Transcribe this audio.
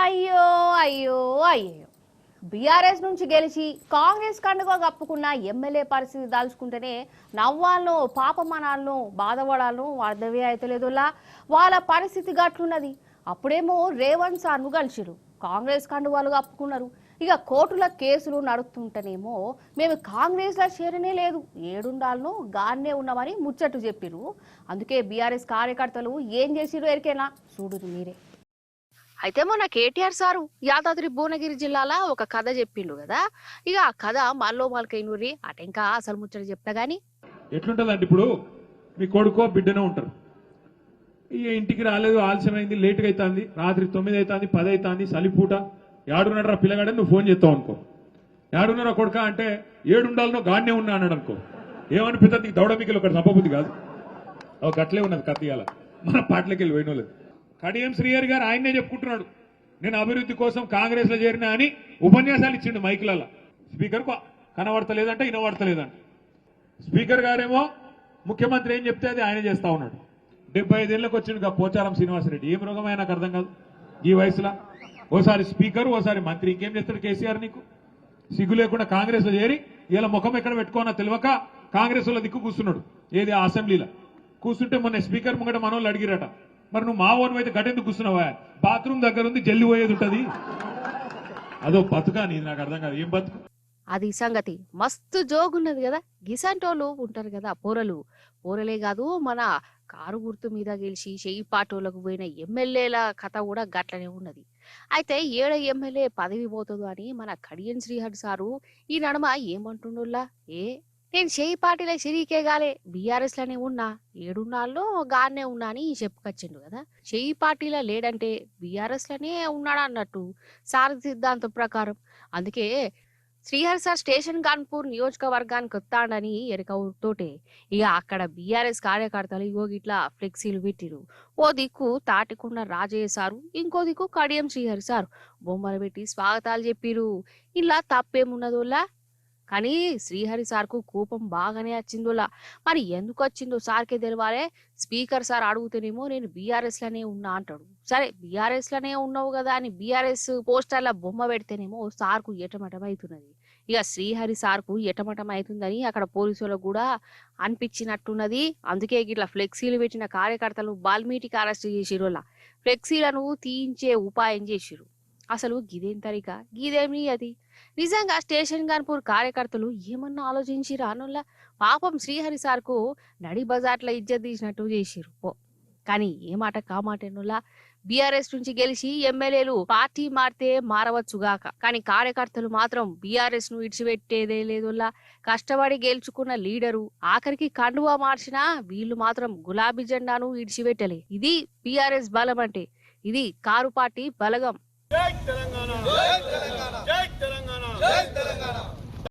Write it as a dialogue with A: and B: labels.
A: అయ్యో అయ్యో అయ్యో బీఆర్ఎస్ నుంచి గెలిచి కాంగ్రెస్ కండుగా కప్పుకున్న ఎమ్మెల్యే పరిస్థితి దాల్చుకుంటేనే నవ్వాలను పాపమనాలను బాధపడాలను అర్థమే అయితలేదులా వాళ్ళ పరిస్థితి గట్లున్నది. అప్పుడేమో రేవంత్ సార్ను కలిసిరు, కాంగ్రెస్ కండువాలు కప్పుకున్నారు. ఇక కోర్టుల కేసులు నడుస్తుంటేనేమో మేము కాంగ్రెస్లో చేరనే లేదు, ఏడుండాలను గాన్నే ఉన్నామని ముచ్చట్టు చెప్పిరు. అందుకే బీఆర్ఎస్ కార్యకర్తలు ఏం చేసిరు ఎరికేనా చూడుదు మీరే. అయితే మొన్న కేటీఆర్ సారు యాదాద్రి భువనగిరి జిల్లాలో ఒక కథ చెప్పిండు కదా. ఇక ఆ కథ మల్లో మల్కైనూరి అటెంకా అసలు ముచ్చట చెప్తా గానీ
B: ఎట్లుంటదంటే, ఇప్పుడు మీ కొడుకో బిడ్డనే ఉంటారు, ఇక ఇంటికి రాలేదు, ఆలస్యమైంది, లేట్గా అవుతుంది, రాత్రి 9 అవుతుంది, 10 అవుతుంది, సలిపూట, ఏడున్నాడు పిల్లగాడని నువ్వు ఫోన్ చేస్తావు అనుకో. ఏడున్నారా కొడుక అంటే, ఏడుండాలనో గాడ్నే ఉన్నా అన్నాడు అనుకో. ఏమనిపిస్తుంది, దౌడమికలు ఒకటి సంపబుద్ధి కాదు. గట్లే ఉన్నది కత్తియాల మన పాటలకి వెళ్ళి పోయినోలేదు. కడియం శ్రీహరి గారు ఆయన్నే చెప్పుకుంటున్నాడు, నేను అభివృద్ధి కోసం కాంగ్రెస్ లో చేరినా అని ఉపన్యాసాలు ఇచ్చిండు మైకులలో. స్పీకర్ కనబడతలేదంటే వినబడతలేదంట. స్పీకర్ గారేమో ముఖ్యమంత్రి ఏం చెప్తే అది ఆయన చేస్తా ఉన్నాడు. 75 ఏళ్ళకి వచ్చిండు పోచారం శ్రీనివాసరెడ్డి. ఏం రోగమైనా నాకు అర్థం కాదు ఈ వయసులో. ఓసారి స్పీకర్, ఓసారి మంత్రి, ఇంకేం చేస్తాడు కేసీఆర్? నీకు సిగ్గు లేకుండా కాంగ్రెస్ లో చేరి ఇలా ముఖం ఎక్కడ పెట్టుకోనా తెలియక కాంగ్రెస్ లో దిక్కు కూర్చున్నాడు. ఏది ఆ అసెంబ్లీలో కూర్చుంటే మొన్న స్పీకర్ ముంగట మనోళ్ళు అడిగిరట, మరి నువ్వు మా ఓన్ అయితే గట్టెందుకు కూర్చున్నావా? బాత్రూమ్ దగ్గర ఉంది, జల్లి పోయేది ఉంటది. అదో బతుకా నీది, నాకు అర్థం కాదు. ఏం బతుకు
A: అది సంగతి. మస్తు జోగున్నది కదా. గిసంటోళ్ళు ఉంటారు కదా పోరలే కాదు, మన కారు గుర్తు మీద గెలిచి చెయ్యి పాటోలకు పోయిన ఎమ్మెల్యేల కథ కూడా గట్లనే ఉన్నది. అయితే ఏడ ఎమ్మెల్యే పదవి పోతుందో అని మన కడియం శ్రీహరి సారు ఈ నడమ ఏమంటుండోల్లా, నేను చెయ్యి పార్టీలో సిరికే గాలే, బీఆర్ఎస్ లోనే ఉన్నా, ఏడున్నాళ్ళు గానే ఉన్నా అని చెప్పుకొచ్చిండు కదా. చెయ్యి పార్టీలో లేడంటే బీఆర్ఎస్ లోనే ఉన్నాడా అన్నట్టు సార్ సిద్ధాంతం ప్రకారం. అందుకే శ్రీహరి సార్ స్టేషన్ కాన్పూర్ నియోజకవర్గానికి వస్తాడని ఎరకతోటే ఇక అక్కడ బీఆర్ఎస్ కార్యకర్తలు ఇగో ఇట్లా ఫ్లెక్సీలు పెట్టిరు. ఓ దిక్కు తాటికున్న రాజయ్య సారు, ఇంకో దిక్కు కడియం శ్రీహరి సారు బొమ్మలు పెట్టి స్వాగతాలు చెప్పిరు. ఇలా తప్పేమున్నదోలా. కానీ శ్రీహరి సార్కు కోపం బాగానే వచ్చిందోలా. మరి ఎందుకు వచ్చిందో సార్కే తెలవాలే. స్పీకర్ సార్ అడుగుతేనేమో నేను బీఆర్ఎస్ లోనే ఉన్నా అంటాడు. సరే బీఆర్ఎస్ లోనే ఉన్నావు కదా అని బీఆర్ఎస్ పోస్టర్ల బొమ్మ పెడితేనేమో సార్కు ఎటమటం అవుతున్నది. ఇక శ్రీహరి సార్కు ఎటమటం అవుతుందని అక్కడ పోలీసులకు కూడా అనిపించినట్టున్నది. అందుకే ఇట్లా ఫ్లెక్సీలు పెట్టిన కార్యకర్తలు బాల్మీటికి అరెస్ట్ చేసిరోలా. ఫ్లెక్సీలను తీయించే ఉపాయం చేసిరు. అసలు గిదేం తరిక, గిదేమి అది. నిజంగా స్టేషన్ కాన్పూర్ కార్యకర్తలు ఏమన్నా ఆలోచించిరా అనుల్లా. పాపం శ్రీహరి సార్కు నడి బజార్ల ఇజ్జత్ తీసినట్టు చేసిరు. కానీ ఏ మాట కామాటేనుల్లా. బీఆర్ఎస్ నుంచి గెలిచి ఎమ్మెల్యేలు పార్టీ మారితే మారవచ్చుగాక, కానీ కార్యకర్తలు మాత్రం బీఆర్ఎస్ ను ఇడిచిపెట్టేదే లేదుల్లా. కష్టపడి గెలుచుకున్న లీడరు ఆఖరికి కండువా మార్చినా వీళ్ళు మాత్రం గులాబీ జెండాను ఇడిచిపెట్టలే. ఇది బీఆర్ఎస్ బలం అంటే, ఇది కారు పార్టీ బలగం.
C: జై తెలంగాణ, జై తెలంగాణ, జై తెలంగాణ, జై తెలంగాణ.